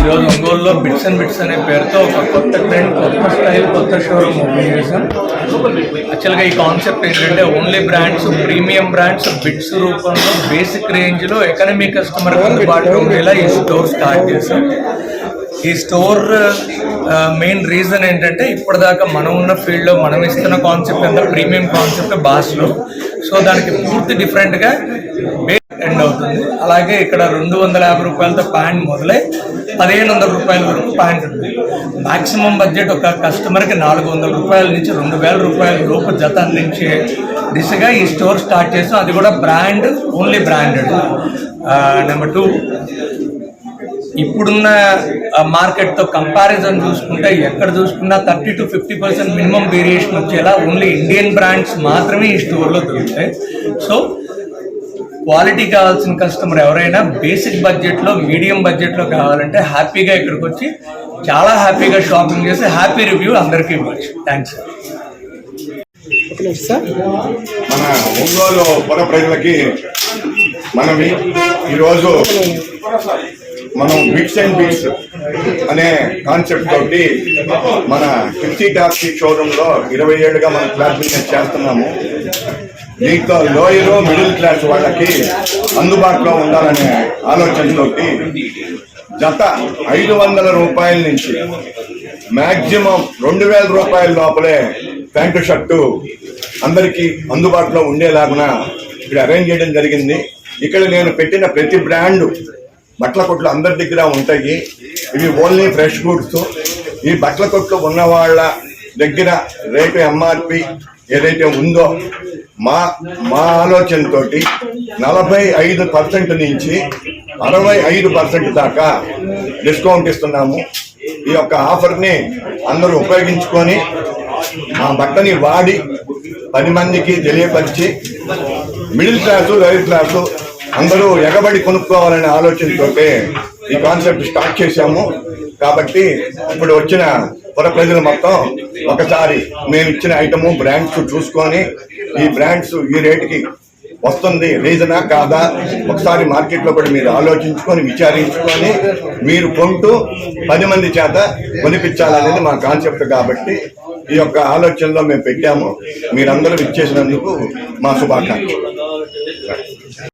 ఈరోజు ఒంగోలులో bits and bits అనే పేరుతో ఒక కొత్త ట్రెండ్, కొత్త స్టైల్, కొత్త షోరూమ్ ఓపెన్ చేసాం. యాక్చువల్గా ఈ కాన్సెప్ట్ ఏంటంటే only brands, premium brands bits రూపంలో బేసిక్ రేంజ్లో ఎకనమీ కస్టమర్ అందుబాటులో ఉండేలా ఈ స్టోర్ స్టార్ట్ చేసాం. ఈ స్టోర్ మెయిన్ రీజన్ ఏంటంటే ఇప్పటిదాకా మనం ఉన్న ఫీల్డ్లో మనం ఇస్తున్న కాన్సెప్ట్ అంతా ప్రీమియం కాన్సెప్ట్ బాస్లో. సో దానికి పూర్తి డిఫరెంట్గా ఎండ్ అవుతుంది. అలాగే ఇక్కడ 250 రూపాయలతో ప్యాంట్ మొదలై 1500 రూపాయల వరకు ప్యాంట్ ఉంది. మాక్సిమం బడ్జెట్ ఒక కస్టమర్కి 400 రూపాయల నుంచి 2000 రూపాయల లోపు జత అందించే దిశగా ఈ స్టోర్ స్టార్ట్ చేసాం. అది కూడా బ్రాండ్, ఓన్లీ బ్రాండెడ్. నెంబర్ 2, ఇప్పుడున్న మార్కెట్తో కంపారిజన్ చూసుకుంటే ఎక్కడ చూసుకున్నా 30 to 50% మినిమం వేరియేషన్ వచ్చేలా ఓన్లీ ఇండియన్ బ్రాండ్స్ మాత్రమే ఈ స్టోర్లో దొరుకుతాయి. సో క్వాలిటీ కావాల్సిన కస్టమర్ ఎవరైనా బేసిక్ బడ్జెట్లో, మీడియం బడ్జెట్లో కావాలంటే హ్యాపీగా ఇక్కడికి వచ్చి చాలా హ్యాపీగా షాపింగ్ చేసి హ్యాపీ రివ్యూ అందరికీ ఇవ్వచ్చు. థ్యాంక్స్. మన ఒంగోలు పుర ప్రజలకి మనవి ఈరోజు మనం బిట్స్ అండ్ బిట్స్ అనే కాన్సెప్ట్ తోటి మన 50 టాక్సీ షోరూంలో 20 ఏళ్ళుగా మనం క్లాస్ బిజినెస్ చేస్తున్నాము. దీంతో లోయర్, మిడిల్ క్లాస్ వాళ్ళకి అందుబాటులో ఉండాలనే ఆలోచనతోటి జత 500 రూపాయల నుంచి మ్యాక్సిమం 2000 రూపాయల లోపలే ప్యాంటు షర్టు అందరికీ అందుబాటులో ఉండేలాగున ఇక్కడ అరేంజ్ చేయడం జరిగింది. ఇక్కడ నేను పెట్టిన ప్రతి బ్రాండు బట్టల కొట్లు అందరి దగ్గర ఉంటాయి. ఇవి ఓన్లీ ఫ్రెష్ గుడ్స్. ఈ బట్టల కొట్లు ఉన్న వాళ్ళ దగ్గర రేటు ఎంఆర్పి ఏదైతే ఉందో మా ఆలోచనతో 45% నుంచి 65% దాకా డిస్కౌంట్ ఇస్తున్నాము. ఈ యొక్క ఆఫర్ని అందరూ ఉపయోగించుకొని మా బట్టని వాడి 10 మందికి తెలియపరిచి మిడిల్ క్లాసు, లోయర్ క్లాసు అందరూ ఎగబడి కొనుక్కోవాలనే ఆలోచనతో ఈ కాన్సెప్ట్ స్టార్ట్ చేశాము. కాబట్టి ఇప్పుడు వచ్చిన పుర ప్రజలు మొత్తం ఒకసారి మేము ఇచ్చిన ఐటము బ్రాండ్స్ చూసుకొని ఈ బ్రాండ్స్ ఈ రేటుకి వస్తుంది, రీజనా కాదా ఒకసారి మార్కెట్లో కూడా మీరు ఆలోచించుకొని విచారించుకొని మీరు కొంటూ 10 మంది చేత కొనిపించాలనేది మా కాన్సెప్ట్. కాబట్టి ఈ యొక్క ఆలోచనలో మేము పెట్టాము. మీరందరూ ఇచ్చేసినందుకు మా శుభాకాంక్షలు.